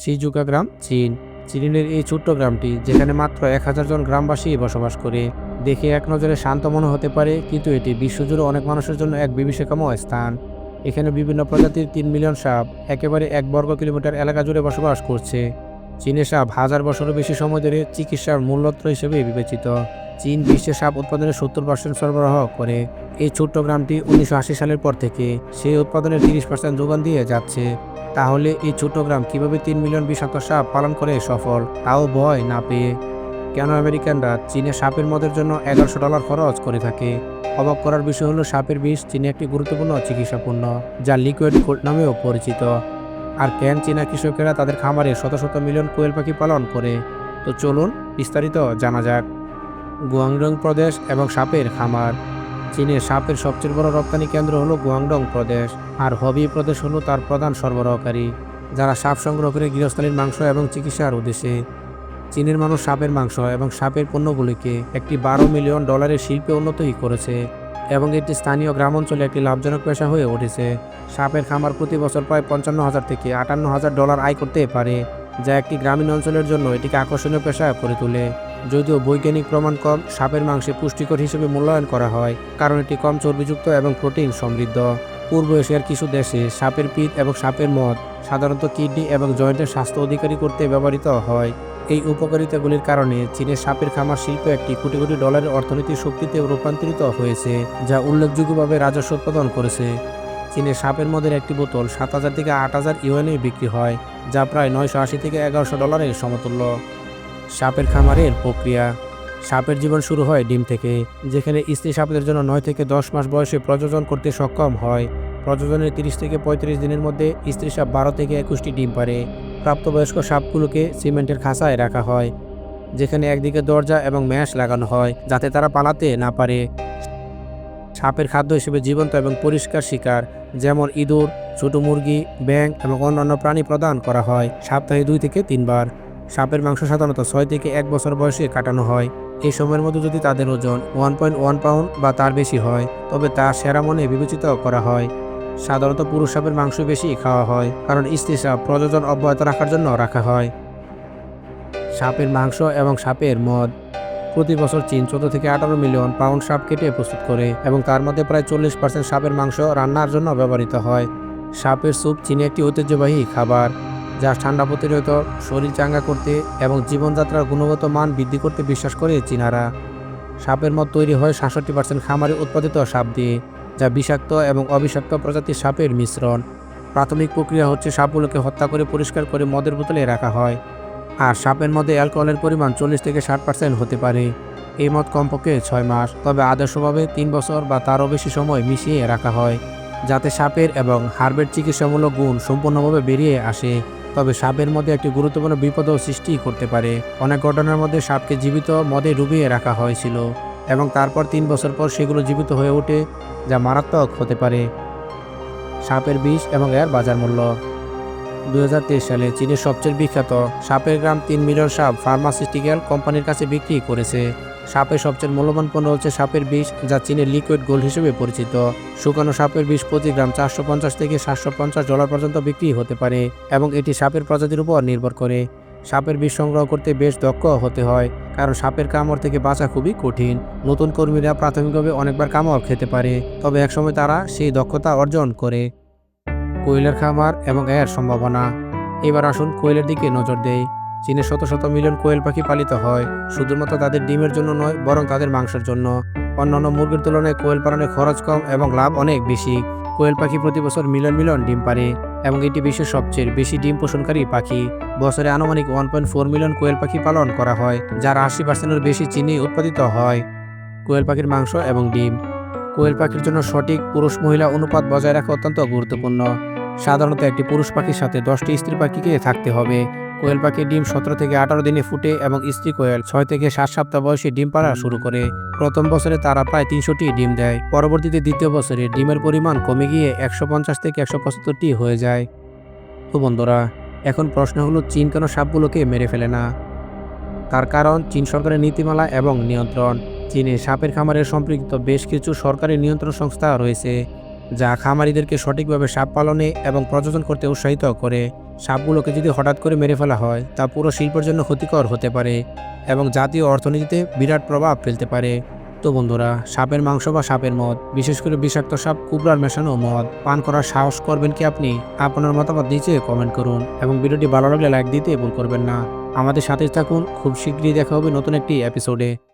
Shizuka গ্রাম, চীন। চীনের এই ছোট্ট গ্রামটি, যেখানে মাত্র 1000 জন গ্রামবাসী বসবাস করে, দেখে এক নজরে শান্ত মনে হতে পারে, কিন্তু এটি বিশ্বজুড়ে অনেক মানুষের জন্য এক বিভীষিকাময় স্থান। এখানে বিভিন্ন প্রজাতির 3 মিলিয়ন সাপ একেবারে 1 বর্গ কিলোমিটার এলাকা জুড়ে বসবাস করছে। চীনের সাপ হাজার বছরের বেশি সময় ধরে চিকিৎসার মূল্যত্র হিসেবে বিবেচিত। চীন বিশ্বে সাপ উৎপাদনের 70% সরবরাহ করে। এই ছোট্ট গ্রামটি 1980 সালের পর থেকে সেই উৎপাদনের 30% যোগান দিয়ে যাচ্ছে। তাহলে এই ছোট্ট গ্রাম কিভাবে 3 মিলিয়ন বিষাক্ত সাপ পালন করে সফল, তাও ভয় না পেয়ে? কেন আমেরিকানরা চীনে সাপের মদের জন্য $1100 খরচ করে থাকে? অবাক করার বিষয় হলো, সাপের বিষ চীনে একটি গুরুত্বপূর্ণ চিকিৎসা পণ্য, যা লিকুইড গোল্ড নামেও পরিচিত। আর কেন চীনা কৃষকেরা তাদের খামারে শত শত মিলিয়ন কোয়েল পাখি পালন করে? তো চলুন বিস্তারিত জানা যাক। গুয়াংডং প্রদেশ এবং সাপের খামার। চীনের সাপের সবচেয়ে বড় রপ্তানি কেন্দ্র হলো গুয়াংডং প্রদেশ, আর হবি প্রদেশ হলো তার প্রধান সরবরাহকারী, যারা সাপ সংগ্রহ করে গৃহস্থালীর মাংস এবং চিকিৎসার উদ্দেশ্যে। চীনের মানুষ সাপের মাংস এবং সাপের পণ্যগুলিকে একটি $12 মিলিয়ন শিল্পে উন্নতই করেছে, এবং এটি স্থানীয় গ্রাম অঞ্চলে একটি লাভজনক পেশা হয়ে উঠেছে। সাপের খামার প্রতি বছর প্রায় $55,000 থেকে $58,000 আয় করতে পারে, যা একটি গ্রামীণ অঞ্চলের জন্য এটিকে আকর্ষণীয় পেশা করে তোলে। যদিও বৈজ্ঞানিক প্রমাণ কম, সাপের মাংসে পুষ্টিকর হিসেবে মূল্যায়ন করা হয়, কারণ এটি কম চর্বিযুক্ত এবং প্রোটিন সমৃদ্ধ। পূর্ব এশিয়ার কিছু দেশে সাপের পিঠ এবং সাপের মদ সাধারণত কিডনি এবং জয়েন্টের স্বাস্থ্য অধিকারী করতে ব্যবহৃত হয়। এই উপকারিতাগুলির কারণে চীনের সাপের খামার শিল্প একটি কোটি কোটি ডলারের অর্থনৈতিক শক্তিতে রূপান্তরিত হয়েছে, যা উল্লেখযোগ্যভাবে রাজস্ব উৎপাদন করেছে। চীনের সাপের মদের একটি বোতল 7000 থেকে 8000 ইউএনে বিক্রি হয়, যা প্রায় $980 থেকে $1100 সমতুল্য। সাপের খামারের প্রক্রিয়া। সাপের জীবন শুরু হয় ডিম থেকে, যেখানে স্ত্রী সাপের জন্য 9 থেকে 10 মাস বয়সে প্রজনন করতে সক্ষম হয়। প্রজননের 30 থেকে 35 দিনের মধ্যে স্ত্রী সাপ 12 থেকে 21টি ডিম পারে। প্রাপ্তবয়স্ক সাপগুলোকে সিমেন্টের খাঁচায় রাখা হয়, যেখানে একদিকে দরজা এবং ম্যাশ লাগানো হয় যাতে তারা পালাতে না পারে। সাপের খাদ্য হিসেবে জীবন্ত এবং পরিষ্কার শিকার, যেমন ইঁদুর, ছোট মুরগি, ব্যাঙ এবং অন্যান্য প্রাণী প্রদান করা হয় সপ্তাহে 2 থেকে 3 বার। সাপের মাংস সাধারণত 6 থেকে 1 বছর বয়সে কাটানো হয়। এই সময়ের মধ্যে যদি তাদের ওজন 1.1 পাউন্ড বা তার বেশি হয়, তবে তা সেরা মনে বিবেচিত করা হয়। সাধারণত পুরুষ সাপের মাংস বেশি খাওয়া হয়, কারণ স্ত্রী সাপ প্রজনন অব্যাহত রাখার জন্য রাখা হয়। সাপের মাংস এবং সাপের মদ। প্রতি বছর চীন 14 থেকে 18 মিলিয়ন পাউন্ড সাপ কেটে প্রস্তুত করে, এবং তার মধ্যে প্রায় 40% সাপের মাংস রান্নার জন্য ব্যবহৃত হয়। সাপের স্যুপ চীনে একটি ঐতিহ্যবাহী খাবার, যা ঠান্ডা প্রতিরোধ, শরীর চাঙ্গা করতে এবং জীবনযাত্রার গুণগত মান বৃদ্ধি করতে বিশ্বাস করে চীনারা। সাপের মদ তৈরি হয় 67% খামারে উৎপাদিত সাপ দিয়ে, যা বিষাক্ত এবং অবিষাক্ত প্রজাতির সাপের মিশ্রণ। প্রাথমিক প্রক্রিয়া হচ্ছে সাপগুলোকে হত্যা করে পরিষ্কার করে মদের বোতলে রাখা হয়। আর সাপের মধ্যে অ্যালকোহলের পরিমাণ 40 থেকে 60% হতে পারে। এই মদ কমপক্ষে 6 মাস, তবে আদর্শভাবে 3 বছর বা তারও বেশি সময় মিশিয়ে রাখা হয়, যাতে সাপের এবং হার্বের চিকিৎসামূলক গুণ সম্পূর্ণভাবে বেরিয়ে আসে। তবে সাপের মধ্যে একটি গুরুত্বপূর্ণ বিপদও সৃষ্টি করতে পারে। অনেক ঘটনার মধ্যে সাপকে জীবিত মদে ডুবিয়ে রাখা হয়েছিল, এবং তারপর 3 বছর পর সেগুলো জীবিত হয়ে ওঠে, যা মারাত্মক হতে পারে। সাপের বিষ এবং এর বাজার মূল্য। 2023 সালে চীনের সবচেয়ে বিখ্যাত সাপের গ্রাম 3 মিলিয়ন সাপ ফার্মাসিউটিক্যাল কোম্পানির কাছে বিক্রি করেছে। সাপের সবচেয়ে মূল্যবান পণ্য হচ্ছে সাপের বিষ, যা চীনের লিকুইড গোল্ড হিসেবে পরিচিত। শুকানো সাপের বিষ প্রতি গ্রাম $450 থেকে $750 পর্যন্ত বিক্রি হতে পারে, এবং এটি সাপের প্রজাতির উপর নির্ভর করে। সাপের বিষ সংগ্রহ করতে বেশ দক্ষ হতে হয়, কারণ সাপের কামড় থেকে বাঁচা খুবই কঠিন। নতুন কর্মীরা প্রাথমিকভাবে অনেকবার কামড় খেতে পারে, তবে একসময় তারা সেই দক্ষতা অর্জন করে। কোয়েলের খামার এবং এর সম্ভাবনা। এবার আসুন কোয়েলের দিকে নজর দেই। চীনে শত শত মিলিয়ন কোয়েল পাখি পালিত হয়, শুধুমাত্র তাদের ডিমের জন্য নয়, বরং তাদের মাংসের জন্য। অন্যান্য মুরগির তুলনায় কোয়েল পালনের খরচ কম এবং লাভ অনেক বেশি। কোয়েল পাখি প্রতি বছর মিলিয়ন মিলিয়ন ডিম পারে, এবং এটি বিশ্বের সবচেয়ে বেশি ডিম পোষণকারী পাখি। বছরে আনুমানিক 1.4 মিলিয়ন কোয়েল পাখি পালন করা হয়, যার 80%-এর বেশি চীনে উৎপাদিত হয়। কোয়েল পাখির মাংস এবং ডিম। কোয়েল পাখির জন্য সঠিক পুরুষ মহিলা অনুপাত বজায় রাখা অত্যন্ত গুরুত্বপূর্ণ। সাধারণত একটি পুরুষ পাখির সাথে 10টি স্ত্রী পাখিকে থাকতে হবে। কোয়েল পাখির ডিম 17 থেকে 18 দিনে ফুটে, এবং স্ত্রী কোয়েল 6 থেকে 7 সপ্তাহ বয়সে ডিম পাড়া শুরু করে। প্রথম বছরে তারা প্রায় 300টি ডিম দেয়, পরবর্তীতে দ্বিতীয় বছরে ডিমের পরিমাণ কমে গিয়ে 150 থেকে 175টি হয়ে যায়। তো বন্ধুরা, এখন প্রশ্ন হলো, চীন কেন সাপগুলোকে মেরে ফেলে না? তার কারণ চীন সরকারের নীতিমালা এবং নিয়ন্ত্রণ। চীনে সাপের খামারের সম্পৃক্ত বেশ কিছু সরকারি নিয়ন্ত্রণ সংস্থা রয়েছে, যা খামারিদেরকে সঠিকভাবে সাপ পালনে এবং প্রজনন করতে উৎসাহিত করে। সাপগুলোকে যদি হঠাৎ করে মেরে ফেলা হয় তা পুরো শিল্পের জন্য ক্ষতিকর হতে পারে এবং জাতীয় অর্থনীতিতে বিরাট প্রভাব ফেলতে পারে। তো বন্ধুরা, সাপের মাংস বা সাপের মদ, বিশেষ করে বিষাক্ত সাপ কুবরার মেশানো মদ পান করার সাহস করবেন কি আপনি? আপনার মতামত নিচে কমেন্ট করুন এবং ভিডিওটি ভালো লাগলে লাইক দিতে ভুল করবেন না। আমাদের সাথে থাকুন, খুব শীঘ্রই দেখা হবে নতুন একটি এপিসোডে।